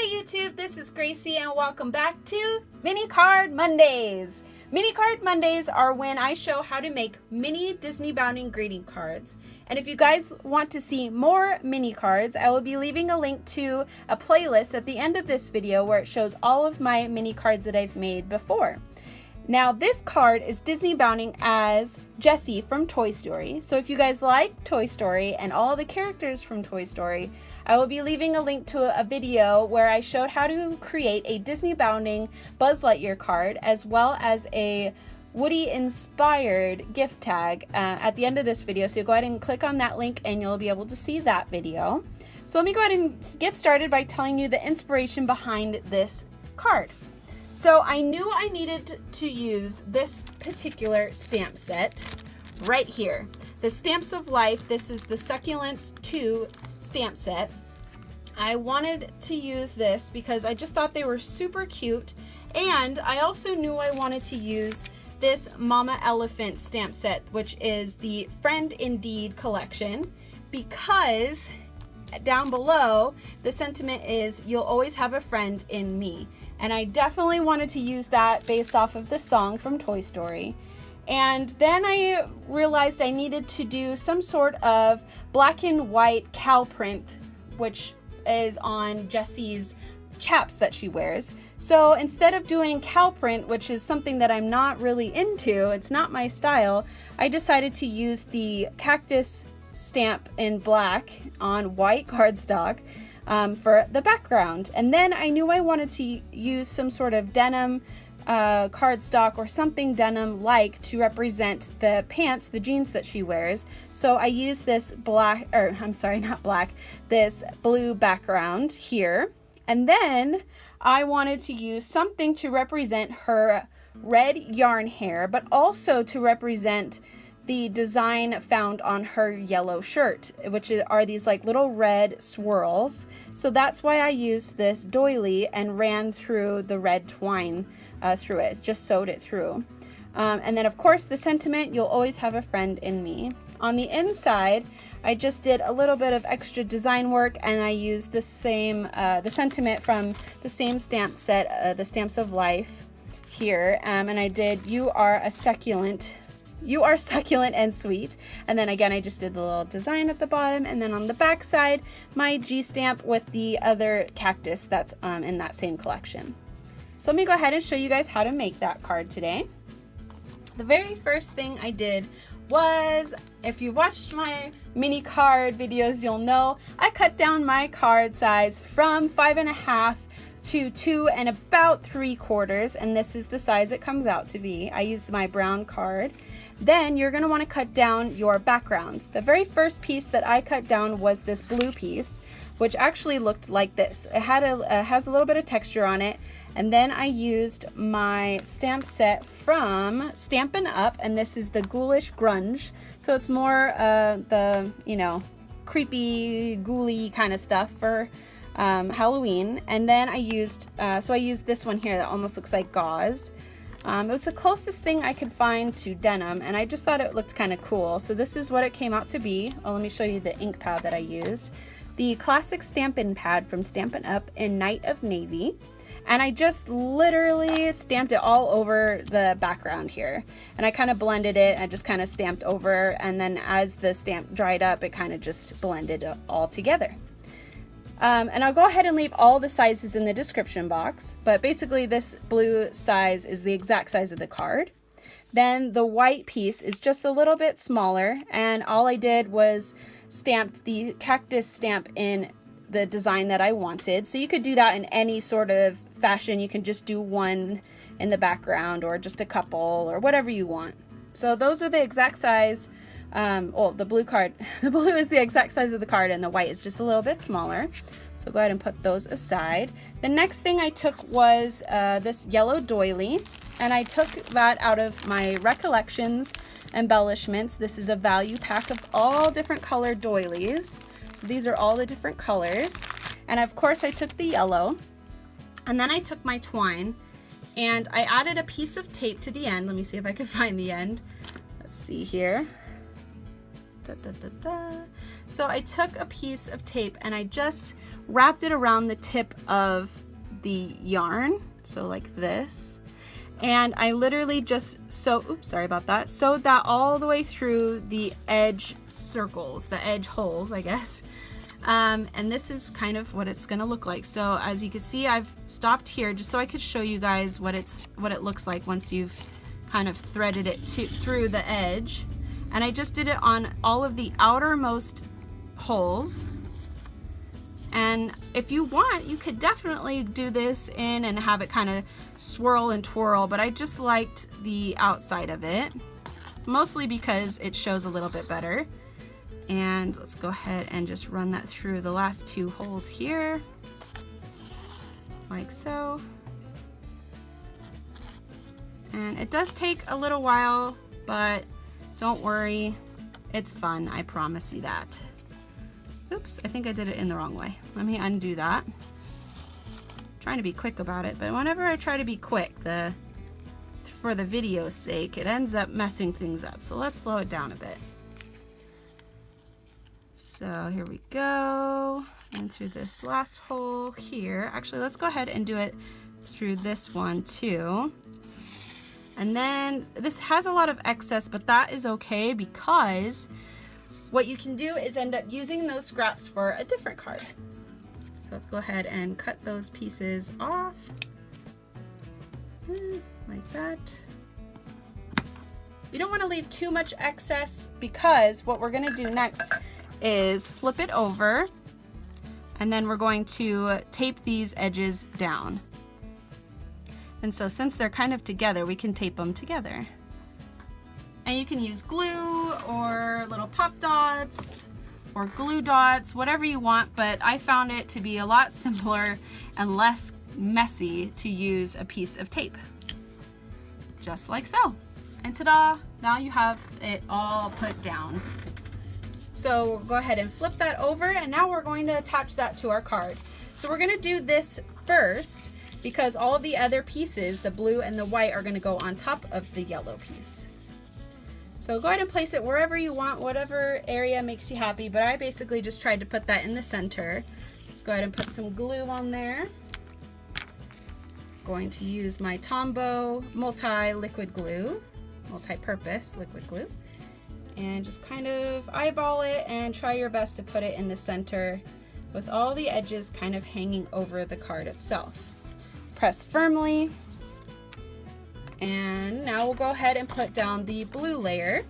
Hey YouTube, this is Gracie and welcome back to Mini Card Mondays. Mini Card Mondays are when I show how to make mini Disneybounding greeting cards. And if you guys want to see more mini cards, I will be leaving a link to a playlist at the end of this video where it shows all of my mini cards that I've made before. Now this card is Disneybounding as Jessie from Toy Story. So if you guys like Toy Story and all the characters from Toy Story, I will be leaving a link to a video where I showed how to create a Disneybounding Buzz Lightyear card as well as a Woody inspired gift tag at the end of this video. So go ahead and click on that link and you'll be able to see that video. So let me go ahead and get started by telling you the inspiration behind this card. So I knew I needed to use this particular stamp set right here. The Stamps of Life, this is the Succulents 2 stamp set. I wanted to use this because I just thought they were super cute, and I also knew I wanted to use this Mama Elephant stamp set, which is the Friend Indeed collection, because down below the sentiment is you'll always have a friend in me, and I definitely wanted to use that based off of the song from Toy Story. And then I realized I needed to do some sort of black and white cow print, which is on Jessie's chaps that she wears. So instead of doing cow print, which is something that I'm not really into, it's not my style, I decided to use the cactus stamp in black on white cardstock for the background. And then I knew I wanted to use some sort of denim cardstock or something denim like to represent the pants, the jeans that she wears. So I used this black, or I'm sorry, not black, this blue background here. And then I wanted to use something to represent her red yarn hair, but also to represent the design found on her yellow shirt, which are these like little red swirls. So that's why I used this doily and ran through the red twine through it, just sewed it through. And then of course the sentiment, you'll always have a friend in me. On the inside, I just did a little bit of extra design work, and I used the same, the sentiment from the same stamp set, the Stamps of Life here. And I did, you are succulent and sweet. And then again, I just did the little design at the bottom, and then on the back side, my G stamp with the other cactus that's in that same collection. So let me go ahead and show you guys how to make that card today. The very first thing I did was, if you watched my mini card videos, you'll know I cut down my card size from 5.5 to 2 and about 3/4, and this is the size it comes out to be. I used my brown card. Then you're going to want to cut down your backgrounds. The very first piece that I cut down was this blue piece, which actually looked like this. It had has a little bit of texture on it. And then I used my stamp set from Stampin' Up, and this is the Ghoulish Grunge. So it's more the, you know, creepy, ghouly kind of stuff for Halloween. And then I used, so I used this one here that almost looks like gauze. It was the closest thing I could find to denim, and I just thought it looked kind of cool. So this is what it came out to be. Oh, let me show you the ink pad that I used. The classic Stampin' pad from Stampin' Up in Night of Navy. And I just literally stamped it all over the background here. And I kind of blended it. I just kind of stamped over, and then as the stamp dried up, it kind of just blended all together. And I'll go ahead and leave all the sizes in the description box, but basically this blue size is the exact size of the card. Then the white piece is just a little bit smaller, and all I did was stamp the cactus stamp in the design that I wanted. So you could do that in any sort of fashion. You can just do one in the background or just a couple or whatever you want. So those are the exact size. Well, the blue card, the blue is the exact size of the card, and the white is just a little bit smaller. So go ahead and put those aside. The next thing I took was this yellow doily, and I took that out of my Recollections Embellishments. This is a value pack of all different colored doilies. So these are all the different colors. And of course I took the yellow, and then I took my twine, and I added a piece of tape to the end. Let me see if I can find the end. Let's see here. So I took a piece of tape and I just wrapped it around the tip of the yarn, so like this. And I literally just sewed that all the way through the edge circles, the edge holes, I guess. And this is kind of what it's gonna look like. So as you can see, I've stopped here just so I could show you guys what it looks like once you've kind of threaded it through the edge. And I just did it on all of the outermost holes. And if you want, you could definitely do this in and have it kind of swirl and twirl, but I just liked the outside of it, mostly because it shows a little bit better. And let's go ahead and just run that through the last two holes here, like so. And it does take a little while, but don't worry, it's fun, I promise you that. Oops, I think I did it in the wrong way. Let me undo that. I'm trying to be quick about it, but whenever I try to be quick, for the video's sake, it ends up messing things up. So let's slow it down a bit. So here we go, and through this last hole here. Actually, let's go ahead and do it through this one too. And then this has a lot of excess, but that is okay, because what you can do is end up using those scraps for a different card. So let's go ahead and cut those pieces off, like that. You don't want to leave too much excess, because what we're going to do next is flip it over, and then we're going to tape these edges down. And so since they're kind of together, we can tape them together. And you can use glue or little pop dots or glue dots, whatever you want, but I found it to be a lot simpler and less messy to use a piece of tape. Just like so. And ta-da! Now you have it all put down. So we'll go ahead and flip that over, and now we're going to attach that to our card. So we're going to do this first, because all of the other pieces, the blue and the white, are going to go on top of the yellow piece. So go ahead and place it wherever you want, whatever area makes you happy, but I basically just tried to put that in the center. Let's go ahead and put some glue on there. Going to use my Tombow multi-liquid glue, multi-purpose liquid glue, and just kind of eyeball it and try your best to put it in the center with all the edges kind of hanging over the card itself. Press firmly, and now we'll go ahead and put down the blue layer.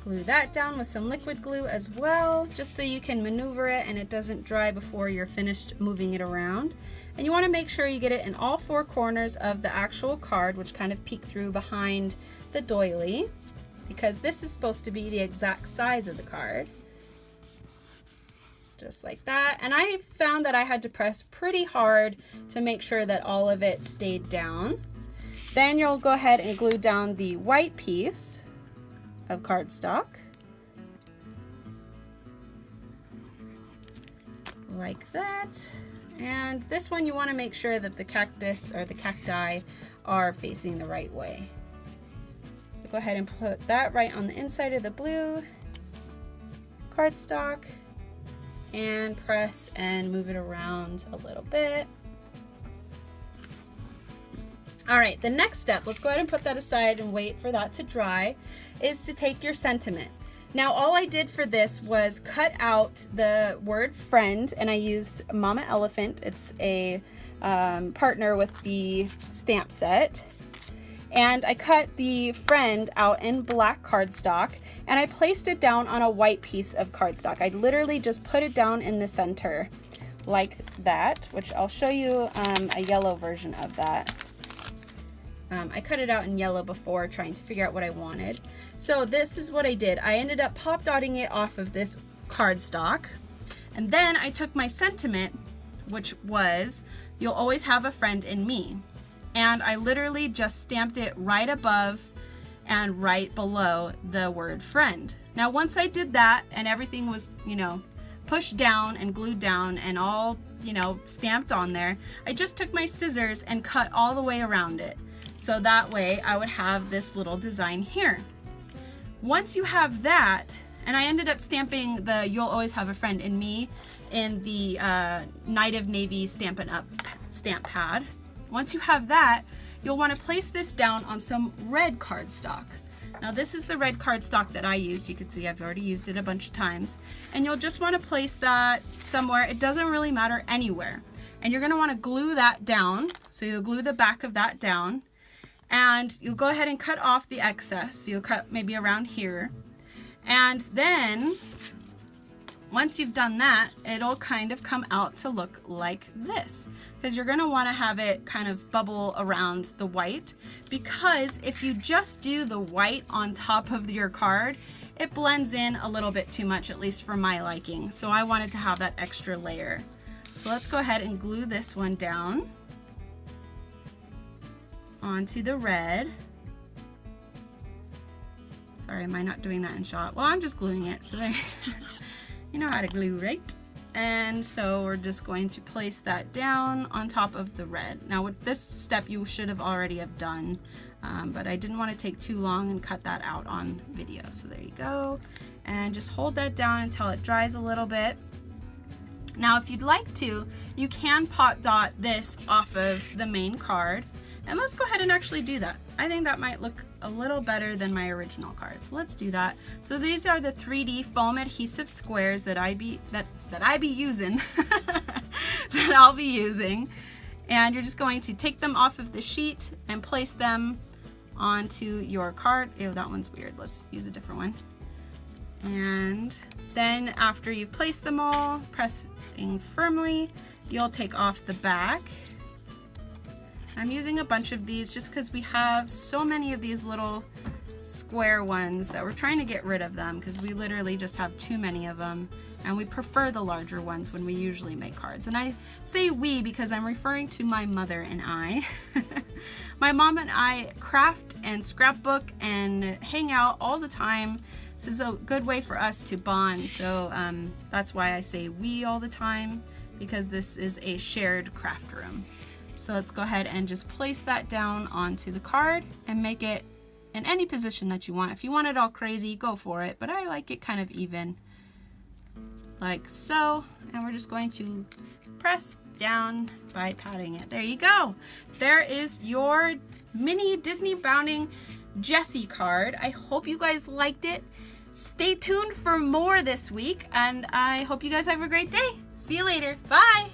Glue that down with some liquid glue as well, just so you can maneuver it and it doesn't dry before you're finished moving it around. And you want to make sure you get it in all four corners of the actual card, which kind of peek through behind the doily, because this is supposed to be the exact size of the card. Just like that. And I found that I had to press pretty hard to make sure that all of it stayed down. Then you'll go ahead and glue down the white piece of cardstock, like that. And this one, you want to make sure that the cactus or the cacti are facing the right way. So go ahead and put that right on the inside of the blue cardstock, and press and move it around a little bit. All right, the next step, let's go ahead and put that aside and wait for that to dry, is to take your sentiment. Now, all I did for this was cut out the word friend, and I used Mama Elephant. It's a partner with the stamp set. And I cut the friend out in black cardstock, and I placed it down on a white piece of cardstock. I literally just put it down in the center like that, which I'll show you a yellow version of that. I cut it out in yellow before, trying to figure out what I wanted. So this is what I did. I ended up pop dotting it off of this cardstock, and then I took my sentiment, which was, "You'll always have a friend in me," and I literally just stamped it right above and right below the word friend. Now, once I did that and everything was, pushed down and glued down and all, stamped on there, I just took my scissors and cut all the way around it. So that way I would have this little design here. Once you have that, and I ended up stamping the You'll Always Have a Friend in Me in the Night of Navy Stampin' Up stamp pad. Once you have that, you'll want to place this down on some red cardstock. Now this is the red cardstock that I used. You can see I've already used it a bunch of times. And you'll just want to place that somewhere. It doesn't really matter, anywhere. And you're going to want to glue that down. So you'll glue the back of that down. And you'll go ahead and cut off the excess. So you'll cut maybe around here. And then, once you've done that, it'll kind of come out to look like this. Because you're going to want to have it kind of bubble around the white. Because if you just do the white on top of your card, it blends in a little bit too much, at least for my liking. So I wanted to have that extra layer. So let's go ahead and glue this one down onto the red. Sorry, am I not doing that in shot? Well, I'm just gluing it, so there. You know how to glue, right? And so we're just going to place that down on top of the red. Now with this step you should have already have done, but I didn't want to take too long and cut that out on video. So there you go. And just hold that down until it dries a little bit. Now if you'd like to, you can pot dot this off of the main card. And let's go ahead and actually do that. I think that might look a little better than my original card. So let's do that. So these are the 3D foam adhesive squares that I'll be using. And you're just going to take them off of the sheet and place them onto your card. Ew, that one's weird. Let's use a different one. And then after you've placed them all, pressing firmly, you'll take off the back. I'm using a bunch of these just because we have so many of these little square ones that we're trying to get rid of them because we literally just have too many of them, and we prefer the larger ones when we usually make cards. And I say we because I'm referring to my mother and I. My mom and I craft and scrapbook and hang out all the time. This is a good way for us to bond, so that's why I say we all the time, because this is a shared craft room. So let's go ahead and just place that down onto the card and make it in any position that you want. If you want it all crazy, go for it, but I like it kind of even, like so. And we're just going to press down by patting it. There you go. There is your mini Disneybounding Jessie card. I hope you guys liked it. Stay tuned for more this week, and I hope you guys have a great day. See you later. Bye.